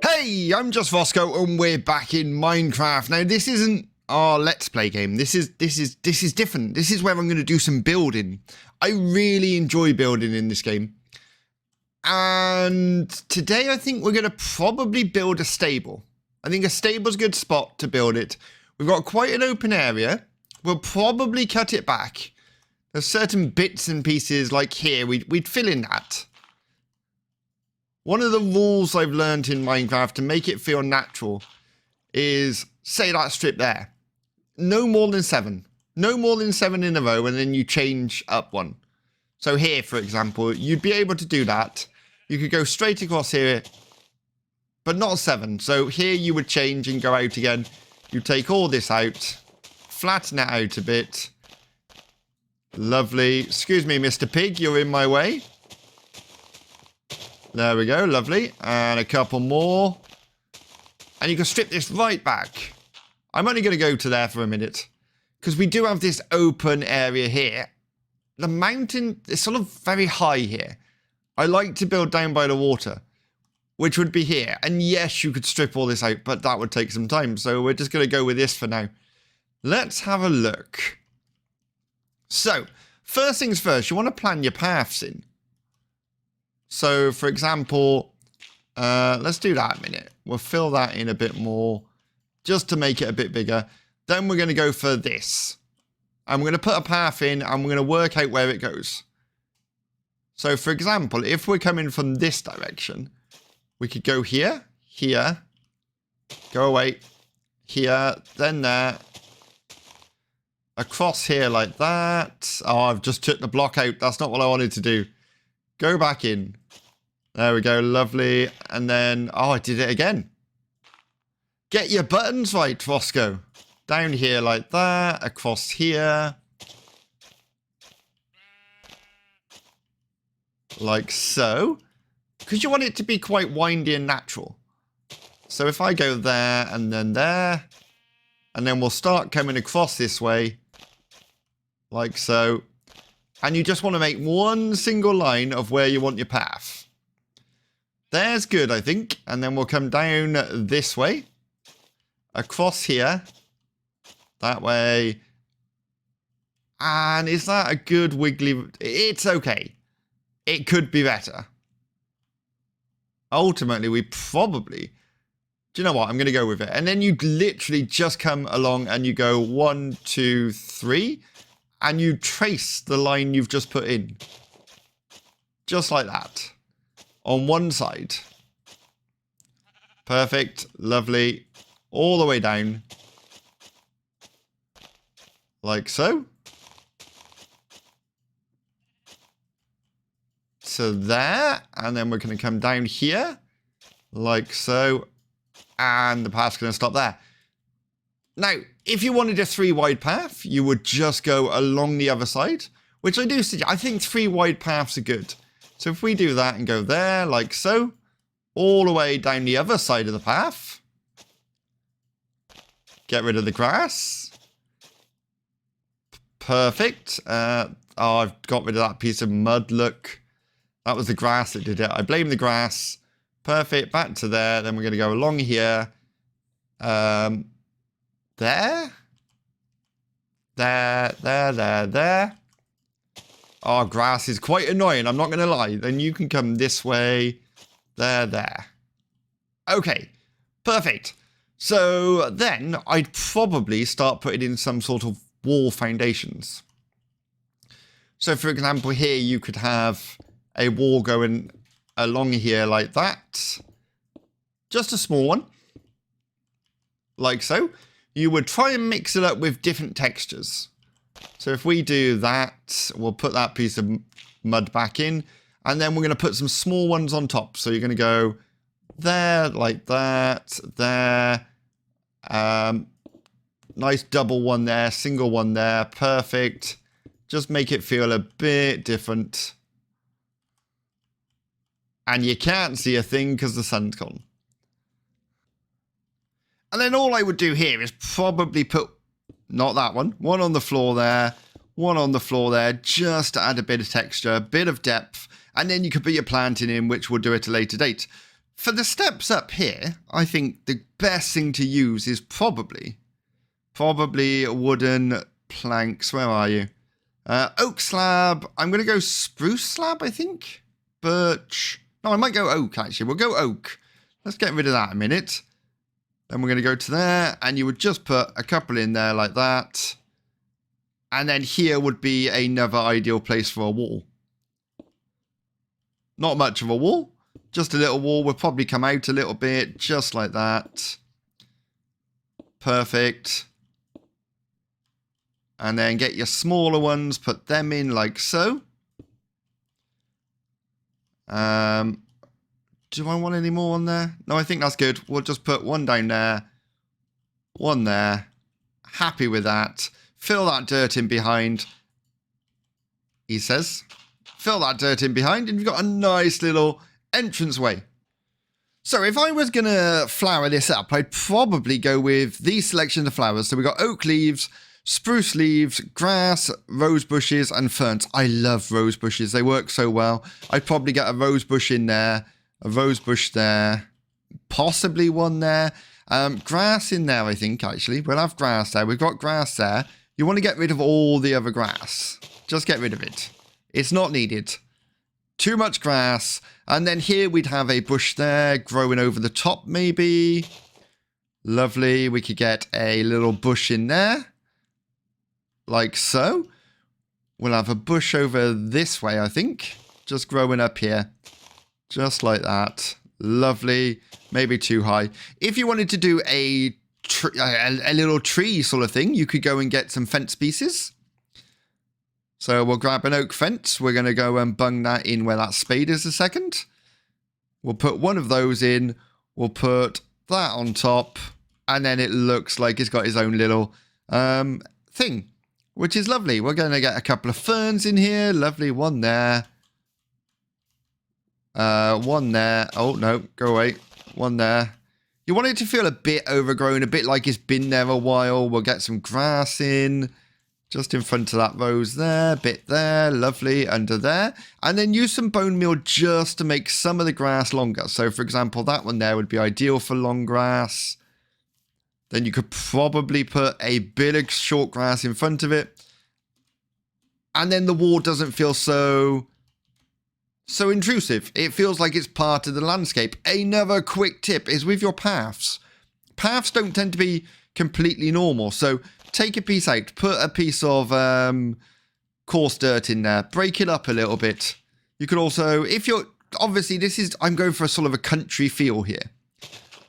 Hey, I'm just Vosco and we're back in Minecraft. Now this isn't our Let's Play game. This is different. This is where I'm going to do some building. I really enjoy building in this game. And today I think we're going to probably build a stable. I think a stable's a good spot to build it. We've got quite an open area. We'll probably cut it back. There's certain bits and pieces like here, we'd fill in that. One of the rules I've learned in Minecraft to make it feel natural is, say that strip there. No more than 7. No more than 7 in a row, and then you change up one. So here, for example, you'd be able to do that. You could go straight across here, but not 7. So here you would change and go out again. You take all this out, flatten it out a bit. Lovely. Excuse me, Mr. Pig, you're in my way. There we go, lovely. And a couple more. And you can strip this right back. I'm only going to go to there for a minute, because we do have this open area here. The mountain is sort of very high here. I like to build down by the water, which would be here. And yes, you could strip all this out, but that would take some time. So we're just going to go with this for now. Let's have a look. So, first things first, you want to plan your paths in. So, for example, let's do that a minute. We'll fill that in a bit more, just to make it a bit bigger. Then we're going to go for this. And we're going to put a path in, and we're going to work out where it goes. So, for example, if we're coming from this direction, we could go here, here, go away, here, then there, across here like that. Oh, I've just took the block out. That's not what I wanted to do. Go back in. There we go, lovely. And then, oh, I did it again. Get your buttons right, Fosco. Down here like that, across here. Like so. Because you want it to be quite windy and natural. So if I go there and then we'll start coming across this way. Like so. And you just want to make one single line of where you want your path. There's good, I think. And then we'll come down this way. Across here. That way. And is that a good wiggly... It's okay. It could be better. Ultimately, we probably... Do you know what? I'm going to go with it. And then you literally just come along and you go 1, 2, 3. And you trace the line you've just put in. Just like that. On one side. Perfect. Lovely. All the way down. Like so. So there. And then we're going to come down here. Like so. And the path's going to stop there. Now, if you wanted a 3 wide path, you would just go along the other side, which I do suggest. I think 3 wide paths are good. So if we do that and go there, like so, all the way down the other side of the path. Get rid of the grass. Perfect. Oh, I've got rid of that piece of mud, look. That was the grass that did it. I blame the grass. Perfect, back to there. Then we're going to go along here. There. There. Oh, grass is quite annoying, I'm not going to lie. Then you can come this way. There. Okay, perfect. So then I'd probably start putting in some sort of wall foundations. So for example, here you could have a wall going along here like that. Just a small one. Like so. You would try and mix it up with different textures. So if we do that, we'll put that piece of mud back in. And then we're going to put some small ones on top. So you're going to go there, like that, there. Nice double one there, single one there. Perfect. Just make it feel a bit different. And you can't see a thing because the sun's gone. And then all I would do here is probably put, not that one on the floor there, one on the floor there, just to add a bit of texture, a bit of depth. and then you could put your planting in, which we'll do at a later date. For the steps up here, I think the best thing to use is probably wooden planks. Where are you? Oak slab. I'm going to go spruce slab, I think. Birch. No, I might go oak, actually. We'll go oak. Let's get rid of that a minute. Then we're going to go to there, and you would just put a couple in there like that. And then here would be another ideal place for a wall. Not much of a wall. Just a little wall. Will probably come out a little bit, just like that. Perfect. And then get your smaller ones, put them in like so. Do I want any more on there? No, I think that's good. We'll just put one down there. One there. Happy with that. Fill that dirt in behind. He says. Fill that dirt in behind and you've got a nice little entranceway. So if I was going to flower this up, I'd probably go with these selection of flowers. So we've got oak leaves, spruce leaves, grass, rose bushes, and ferns. I love rose bushes. They work so well. I'd probably get a rose bush in there, a rose bush there, possibly one there. Grass in there, I think, actually. We'll have grass there. We've got grass there. You want to get rid of all the other grass. Just get rid of it. It's not needed. Too much grass. And then here we'd have a bush there growing over the top, maybe. Lovely. We could get a little bush in there. Like so. We'll have a bush over this way, I think. Just growing up here. Just like that. Lovely. Maybe too high. If you wanted to do a little tree sort of thing, you could go and get some fence pieces. So we'll grab an oak fence. We're going to go and bung that in where that spade is a second. We'll put one of those in. We'll put that on top. And then it looks like it's got its own little thing, which is lovely. We're going to get a couple of ferns in here. Lovely. One there. One there. Oh, no. Go away. One there. You want it to feel a bit overgrown, a bit like it's been there a while. We'll get some grass in. Just in front of that rose there, bit there, lovely, under there. And then use some bone meal just to make some of the grass longer. So, for example, that one there would be ideal for long grass. Then you could probably put a bit of short grass in front of it. And then the wall doesn't feel so intrusive. It feels like it's part of the landscape. Another quick tip is with your paths. Paths don't tend to be completely normal, so take a piece out, put a piece of coarse dirt in there, break it up a little bit. You could also, if you're, obviously I'm going for a sort of a country feel here.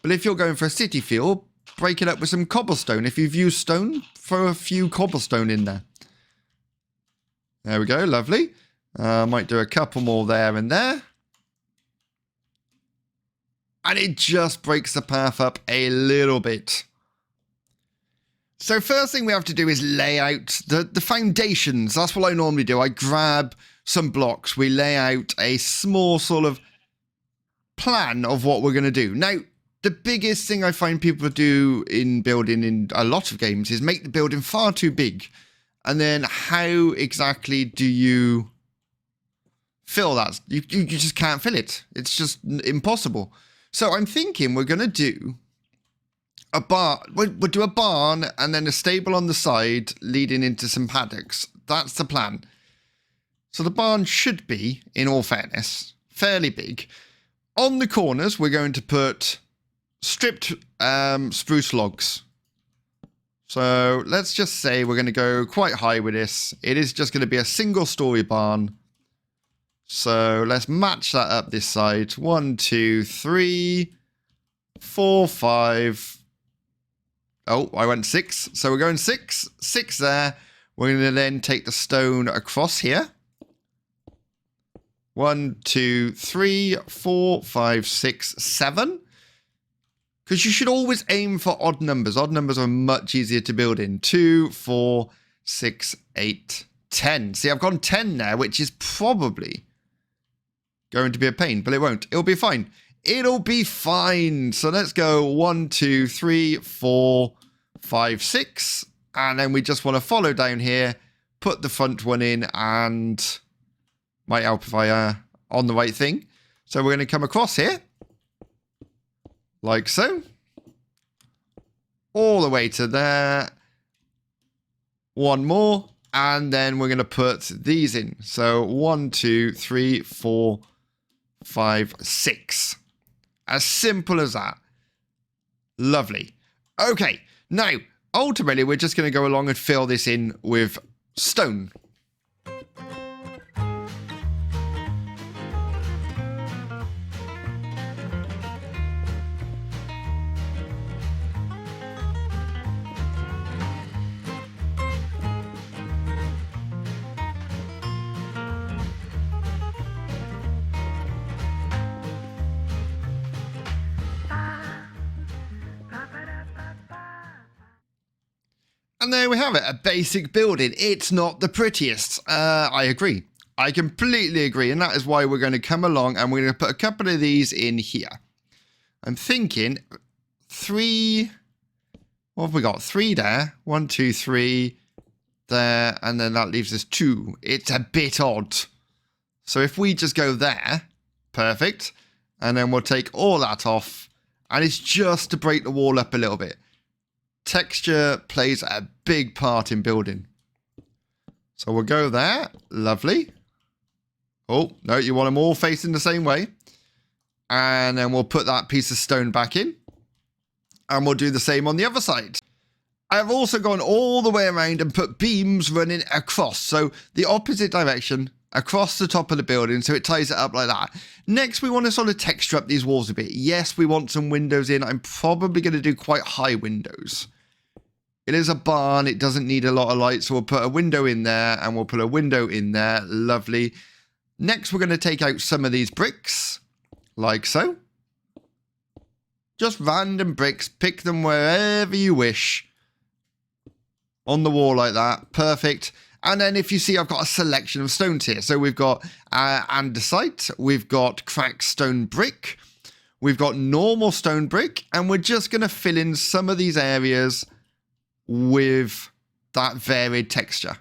But if you're going for a city feel, break it up with some cobblestone. If you've used stone, throw a few cobblestone in there. There we go, lovely. Might do a couple more there and there. And it just breaks the path up a little bit. So first thing we have to do is lay out the foundations. That's what I normally do. I grab some blocks. We lay out a small sort of plan of what we're going to do. Now, the biggest thing I find people do in building in a lot of games is make the building far too big. And then how exactly do you fill that? You just can't fill it. It's just impossible. So I'm thinking we're going to do a barn. We'll do a barn and then a stable on the side leading into some paddocks. That's the plan. So the barn should be, in all fairness, fairly big. On the corners, we're going to put stripped spruce logs. So let's just say we're going to go quite high with this. It is just going to be a single story barn. So let's match that up this side. 1, 2, 3, 4, 5. Oh, I went 6. So we're going 6. 6 there. We're going to then take the stone across here. 1, 2, 3, 4, 5, 6, 7. Because you should always aim for odd numbers. Odd numbers are much easier to build in. 2, 4, 6, 8, 10. See, I've gone 10 there, which is probably going to be a pain, but it won't. It'll be fine. It'll be fine. So let's go 1, 2, 3, 4, 5, 6. And then we just want to follow down here, put the front one in, and might help if I on the right thing. So we're going to come across here, like so, all the way to there. One more, and then we're going to put these in. So 1, 2, 3, 4, 5, 6. As simple as that. Lovely. Okay, now, ultimately, we're just going to go along and fill this in with stone. And there we have it, a basic building. It's not the prettiest. I agree. I completely agree. And that is why we're going to come along and we're going to put a couple of these in here. I'm thinking 3. What have we got? 3 there. 1, 2, 3 there. And then that leaves us 2. It's a bit odd. So if we just go there, perfect. And then we'll take all that off. And it's just to break the wall up a little bit. Texture plays a big part in building. So we'll go there. Lovely. Oh, no, you want them all facing the same way. And then we'll put that piece of stone back in. And we'll do the same on the other side. I've also gone all the way around and put beams running across. So the opposite direction across the top of the building. So it ties it up like that. Next, we want to sort of texture up these walls a bit. Yes, we want some windows in. I'm probably going to do quite high windows. It is a barn. It doesn't need a lot of light. So we'll put a window in there and we'll put a window in there. Lovely. Next, we're going to take out some of these bricks like so. Just random bricks. Pick them wherever you wish. On the wall like that. Perfect. And then if you see, I've got a selection of stones here. So we've got andesite, we've got cracked stone brick, we've got normal stone brick, and we're just going to fill in some of these areas with that varied texture.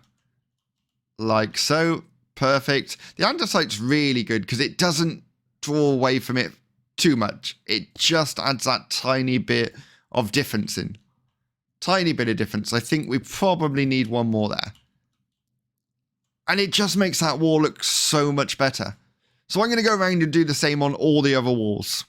Like so. Perfect. The andesite's really good because it doesn't draw away from it too much. It just adds that tiny bit of difference in. Tiny bit of difference. I think we probably need one more there. And it just makes that wall look so much better. So I'm going to go around and do the same on all the other walls.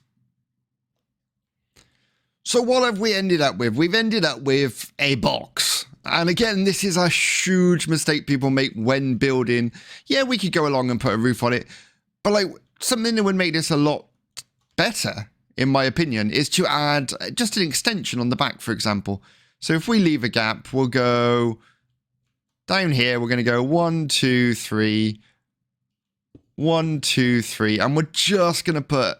So what have we ended up with? We've ended up with a box. And again, this is a huge mistake people make when building. Yeah, we could go along and put a roof on it. But like something that would make this a lot better, in my opinion, is to add just an extension on the back, for example. So if we leave a gap, we'll go down here. We're going to go 1, 2, 3, 1, 2, 3, and we're just going to put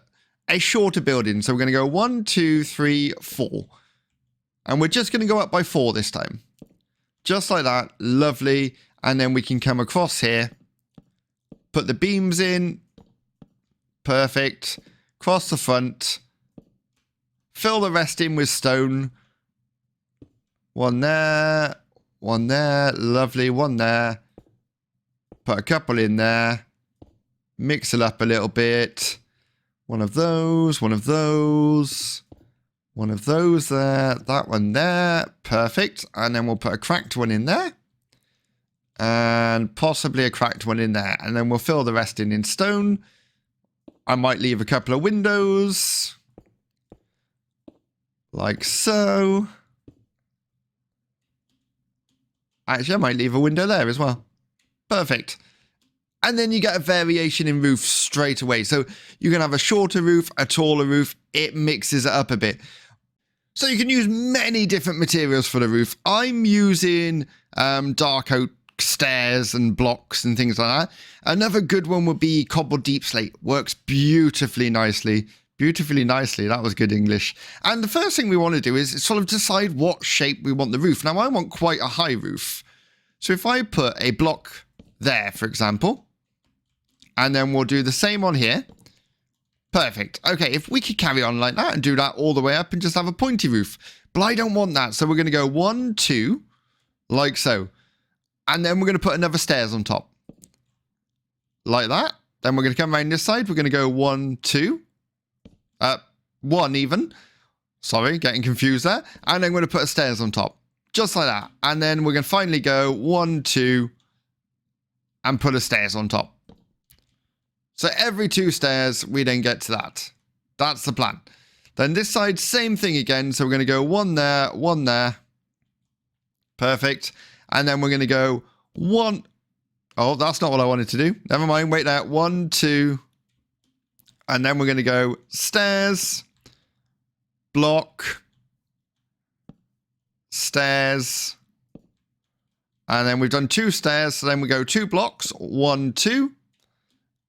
a shorter building. So we're going to go 1, 2, 3, 4, and we're just going to go up by 4 this time. Just like that. Lovely. And then we can come across here, put the beams in. Perfect. Across the front. Fill the rest in with stone. One there. One there. Lovely. One there. Put a couple in there. Mix it up a little bit. One of those. One of those. One of those there. That one there. Perfect. And then we'll put a cracked one in there. And possibly a cracked one in there. And then we'll fill the rest in stone. I might leave a couple of windows. Like so. Actually, I might leave a window there as well. Perfect. And then you get a variation in roof straight away. So you can have a shorter roof, a taller roof. It mixes it up a bit. So you can use many different materials for the roof. I'm using dark oak stairs and blocks and things like that. Another good one would be cobbled deep slate. Works beautifully nicely. Beautifully nicely. That was good English. And the first thing we want to do is sort of decide what shape we want the roof. Now, I want quite a high roof. So if I put a block there, for example, and then we'll do the same on here. Perfect. Okay, if we could carry on like that and do that all the way up and just have a pointy roof. But I don't want that. So we're going to go 1, 2, like so. And then we're going to put another stairs on top. Like that. Then we're going to come around this side. We're going to go 1, 2. 1 even. Sorry, getting confused there. And then we're going to put a stairs on top. Just like that. And then we're going to finally go 1, 2. And put a stairs on top. So every 2 stairs, we then get to that. That's the plan. Then this side, same thing again. So we're going to go 1 there, 1 there. Perfect. And then we're going to go 1. Oh, that's not what I wanted to do. Never mind. Wait there. 1, 2. And then we're going to go stairs, block, stairs. And then we've done 2 stairs. So then we go 2 blocks, 1, 2.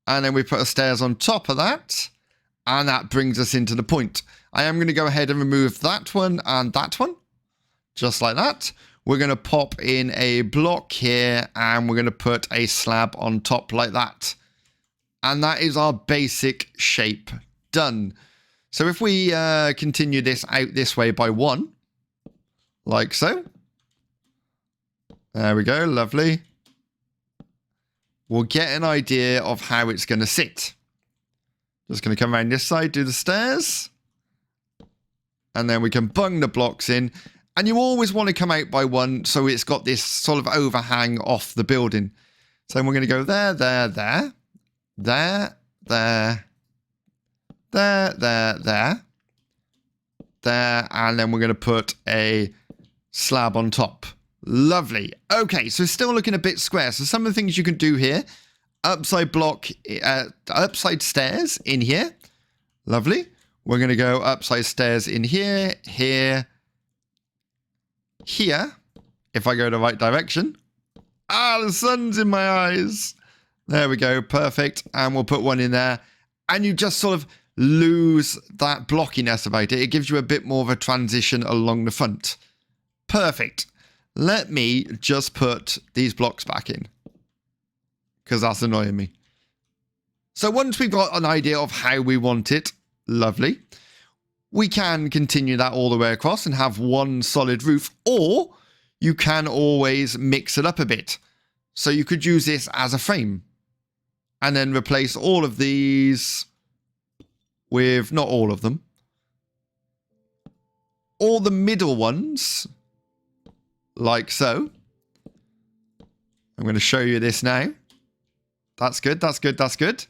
And then we put a stairs on top of that. And that brings us into the point. I am going to go ahead and remove that one and that one. Just like that. We're going to pop in a block here. And we're going to put a slab on top like that. And that is our basic shape done. So if we continue this out this way by 1. Like so. There we go. Lovely. We'll get an idea of how it's going to sit. Just going to come around this side, do the stairs. And then we can bung the blocks in. And you always want to come out by 1 so it's got this sort of overhang off the building. So we're going to go there, there, there. There, there. There, there, there. There. And then we're going to put a slab on top. Lovely. Okay, so still looking a bit square. So some of the things you can do here. Upside block, upside stairs in here. Lovely. We're going to go upside stairs in here, here, here. If I go the right direction. Ah, the sun's in my eyes. There we go. Perfect. And we'll put one in there. And you just sort of lose that blockiness about it. It gives you a bit more of a transition along the front. Perfect. Let me just put these blocks back in. Because that's annoying me. So once we've got an idea of how we want it, lovely, we can continue that all the way across and have one solid roof. Or you can always mix it up a bit. So you could use this as a frame. And then replace all of these with, not all of them, all the middle ones. Like so. I'm going to show you this now. That's good, that's good, that's good.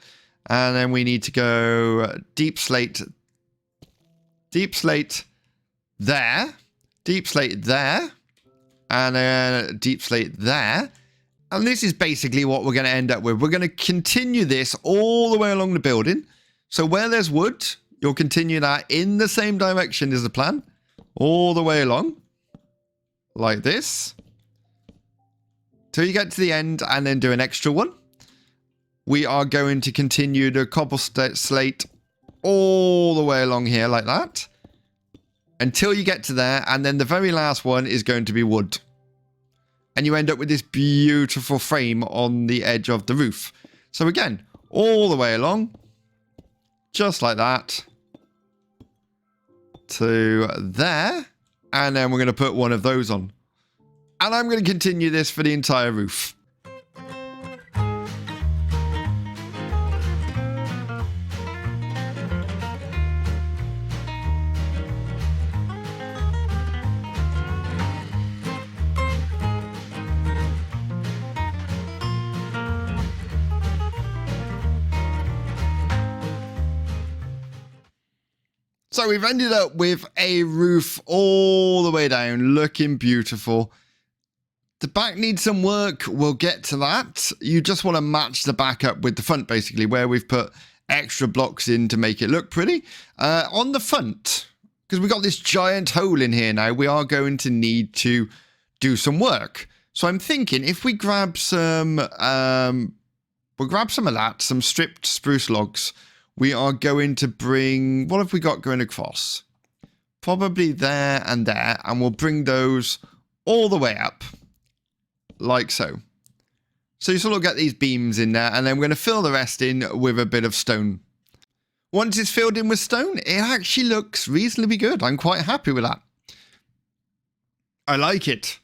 And then we need to go deep slate there, deep slate there, and then deep slate there. And this is basically what we're going to end up with. We're going to continue this all the way along the building. So where there's wood, you'll continue that in the same direction as the plan, all the way along. Like this. Till you get to the end and then do an extra one. We are going to continue the cobble slate all the way along here like that. Until you get to there. And then the very last one is going to be wood. And you end up with this beautiful frame on the edge of the roof. So again, all the way along. Just like that. To there. And then we're going to put one of those on. And I'm going to continue this for the entire roof. So we've ended up with a roof all the way down, looking beautiful. The back needs some work. We'll get to that. You just want to match the back up with the front, basically, where we've put extra blocks in to make it look pretty. On the front, because we've got this giant hole in here now, we are going to need to do some work. So I'm thinking if we grab some, we'll grab some of that, some stripped spruce logs. We are going to bring, what have we got going across? Probably there, and we'll bring those all the way up, like so. So you sort of get these beams in there, and then we're going to fill the rest in with a bit of stone. Once it's filled in with stone, it actually looks reasonably good. I'm quite happy with that. I like it.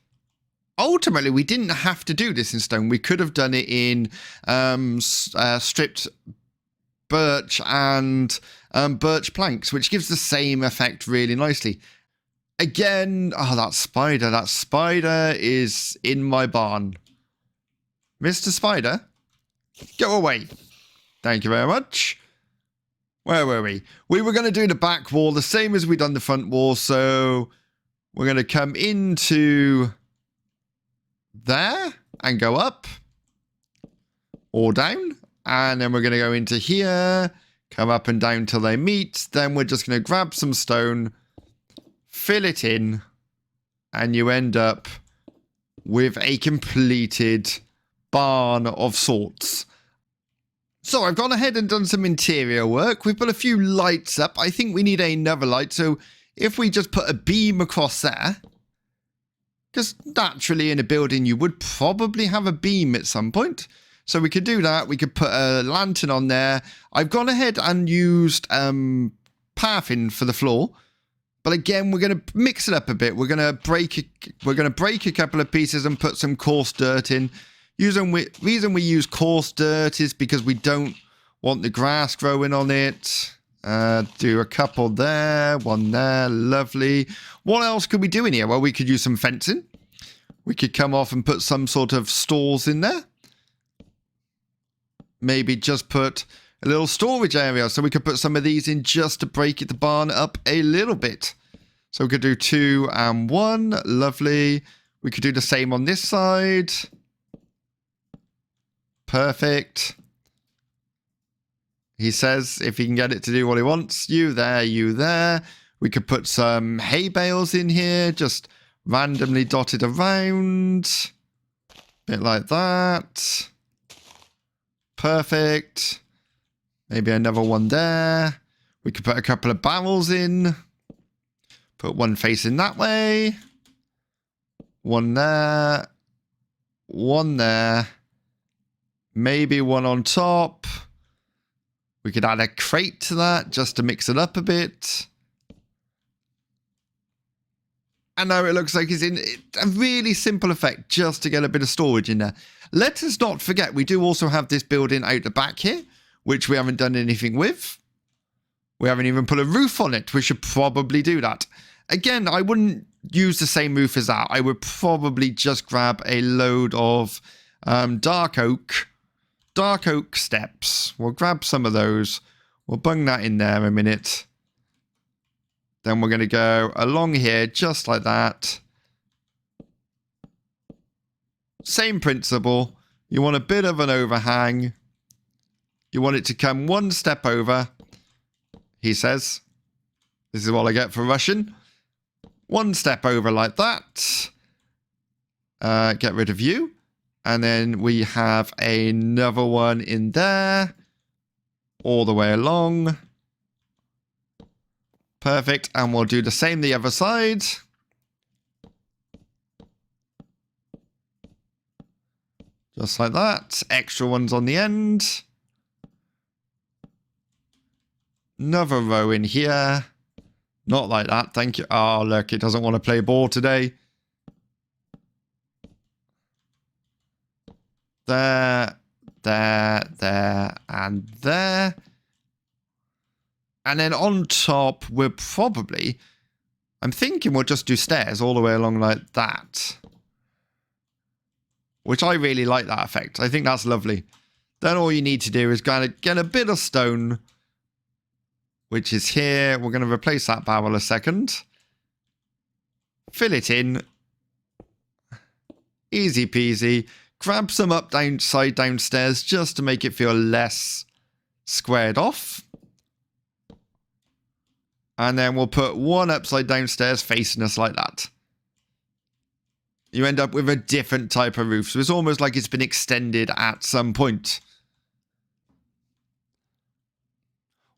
ultimately, we didn't have to do this in stone. We could have done it in stripped birch and birch planks, which gives the same effect really nicely. Again, oh, that spider is in my barn. Mr. Spider, go away. Thank you very much. Where were we? We were going to do the back wall the same as we done the front wall, so we're going to come into there and go up or down, and then we're going to go into here, come up and down till they meet. Then we're just going to grab some stone, fill it in, and you end up with a completed barn of sorts. So I've gone ahead and done some interior work. We've put a few lights up. I think we need another light. So if we just put a beam across there, because naturally in a building you would probably have a beam at some point. So we could do that. We could put a lantern on there. I've gone ahead and used paraffin for the floor. But again, we're going to mix it up a bit. We're going to break a couple of pieces and put some coarse dirt in. Reason we use coarse dirt is because we don't want the grass growing on it. Do a couple there, one there, lovely. What else could we do in here? Well, we could use some fencing. We could come off and put some sort of stalls in there. Maybe just put a little storage area, so we could put some of these in just to break the barn up a little bit. So we could do 2 and 1, lovely. We could do the same on this side. Perfect. He says if he can get it to do what he wants. You there, you there. We could put some hay bales in here, just randomly dotted around. Bit like that. Perfect. Maybe another one there. We could put a couple of barrels in. Put one facing that way. One there. One there. Maybe one on top. We could add a crate to that just to mix it up a bit. And now it looks like it's in a really simple effect just to get a bit of storage in there. Let us not forget, we do also have this building out the back here, which we haven't done anything with. We haven't even put a roof on it. We should probably do that. Again, I wouldn't use the same roof as that. I would probably just grab a load of dark oak steps. We'll grab some of those. We'll bung that in there a minute. Then we're going to go along here just like that. Same principle. You want a bit of an overhang. You want it to come one step over, he says. This is what I get for Russian. One step over like that. Get rid of you. And then we have another one in there. All the way along. Perfect. And we'll do the same the other side. Just like that. Extra ones on the end. Another row in here. Not like that, thank you. Oh, look, it doesn't want to play ball today. There, and there. And then on top, we're probably... I'm thinking we'll just do stairs all the way along like that. Which I really like that effect. I think that's lovely. Then all you need to do is kind of get a bit of stone... which is here. We're going to replace that barrel a second. Fill it in. Easy peasy. Grab some upside downstairs just to make it feel less squared off. And then we'll put one upside downstairs facing us like that. You end up with a different type of roof. So it's almost like it's been extended at some point.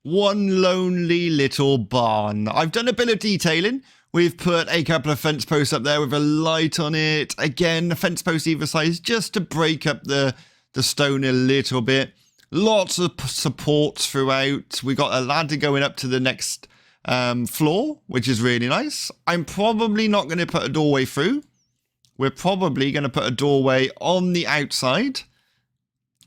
One lonely little barn. I've done a bit of detailing. We've put a couple of fence posts up there with a light on it. Again, a fence post either side just to break up the stone a little bit. Lots of supports throughout. We got a ladder going up to the next floor, which is really nice. I'm probably not going to put a doorway through. we're probably going to put a doorway on the outside.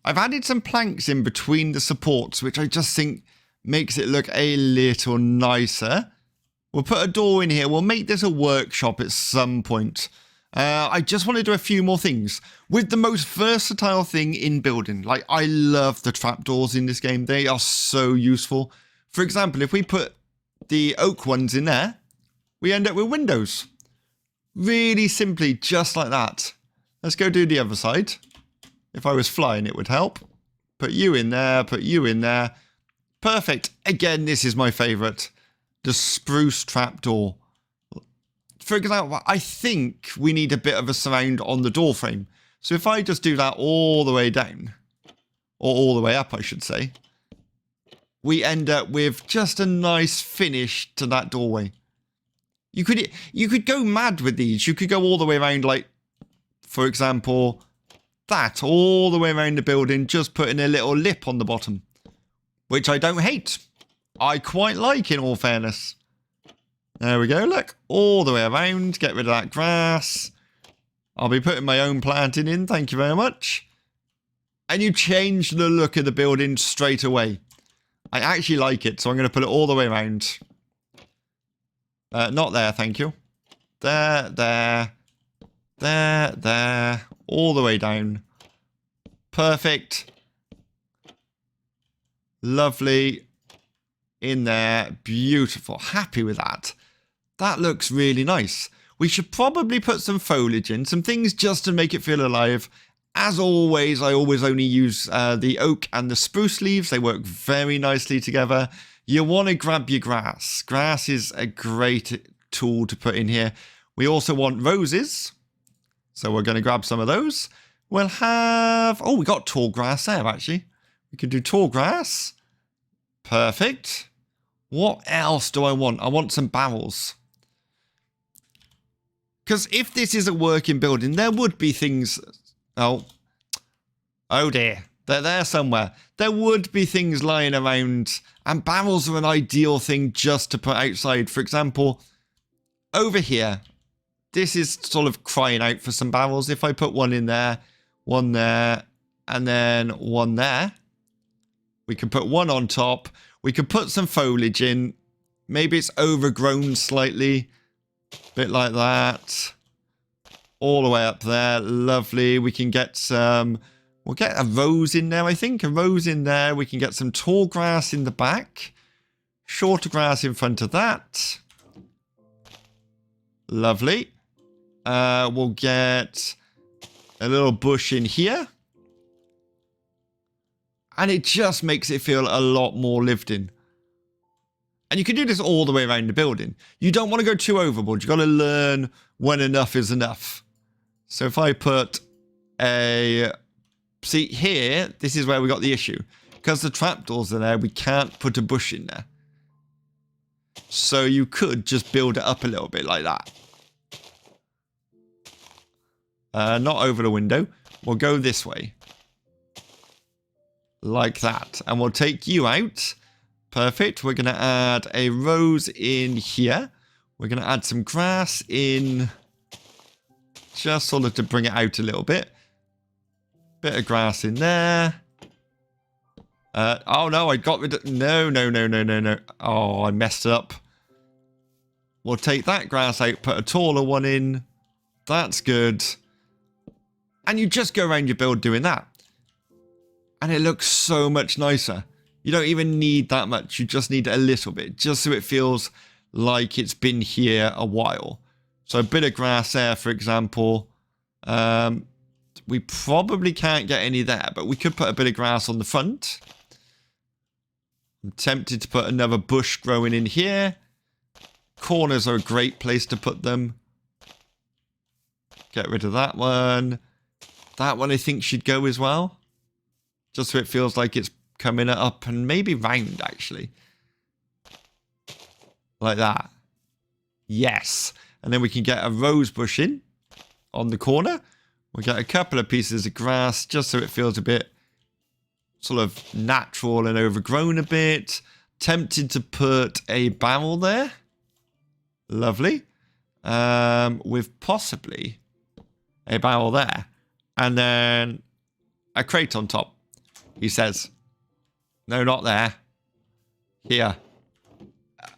I've added some planks in between the supports, which I just think makes it look a little nicer. We'll put a door in here. We'll make this a workshop at some point. I just want to do a few more things. With the most versatile thing in building. Like, I love the trapdoors in this game. They are so useful. For example, if we put the oak ones in there, we end up with windows. Really simply, just like that. Let's go do the other side. If I was flying, it would help. Put you in there, put you in there. Perfect. Again, this is my favourite. The spruce trapdoor. For example, I think we need a bit of a surround on the door frame. So if I just do that all the way down, or all the way up, I should say, we end up with just a nice finish to that doorway. You could go mad with these. You could go all the way around, like, for example, that all the way around the building, just putting a little lip on the bottom, which I don't hate. I quite like, in all fairness. There we go, look, all the way around, get rid of that grass. I'll be putting my own planting in, thank you very much. And you change the look of the building straight away. I actually like it, so I'm going to put it all the way around. Not there, thank you. There, there, there, there, all the way down. Perfect. Lovely. In there, beautiful. Happy with that. That looks really nice. We should probably put some foliage in, some things just to make it feel alive. As always, I always only use the oak and the spruce leaves. They work very nicely together. You want to grab your grass. Grass is a great tool to put in here. We also want roses. So we're going to grab some of those. We'll have... Oh, we got tall grass there, actually. We could do tall grass. Perfect. What else do I want? I want some barrels. Because if this is a working building, there would be things... Oh dear. They're there somewhere. There would be things lying around, and barrels are an ideal thing just to put outside. For example, over here, this is sort of crying out for some barrels. If I put one in there, one there, and then one there, we can put one on top. We could put some foliage in. Maybe it's overgrown slightly. Bit like that. All the way up there. Lovely. We can get some... We'll get a rose in there, I think. A rose in there. We can get some tall grass in the back. Shorter grass in front of that. Lovely. We'll get a little bush in here. And it just makes it feel a lot more lived in. And you can do this all the way around the building. You don't want to go too overboard. You've got to learn when enough is enough. So if I put a... See, here, this is where we got the issue. Because the trapdoors are there, we can't put a bush in there. So you could just build it up a little bit like that. Not over the window. We'll go this way. Like that. And we'll take you out. Perfect. We're going to add a rose in here. We're going to add some grass in. Just sort of to bring it out a little bit. Bit of grass in there. Oh no, I got rid of... No. Oh, I messed up. We'll take that grass out, put a taller one in. That's good. And you just go around your build doing that. And it looks so much nicer. You don't even need that much. You just need a little bit. Just so it feels like it's been here a while. So a bit of grass there, for example. We probably can't get any there. But we could put a bit of grass on the front. I'm tempted to put another bush growing in here. Corners are a great place to put them. Get rid of that one. That one I think should go as well. Just so it feels like it's coming up and maybe round, actually. Like that. Yes. And then we can get a rose bush in on the corner. We'll get a couple of pieces of grass just so it feels a bit sort of natural and overgrown a bit. Tempted to put a barrel there. Lovely. With possibly a barrel there, and then a crate on top. He says, no, not there. Here.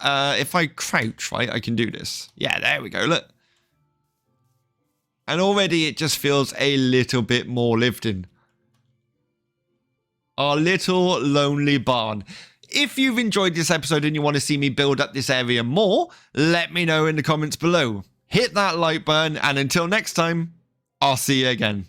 If I crouch, right, I can do this. Yeah, there we go, look. And already it just feels a little bit more lived in. Our little lonely barn. If you've enjoyed this episode and you want to see me build up this area more, let me know in the comments below. Hit that like button, and until next time, I'll see you again.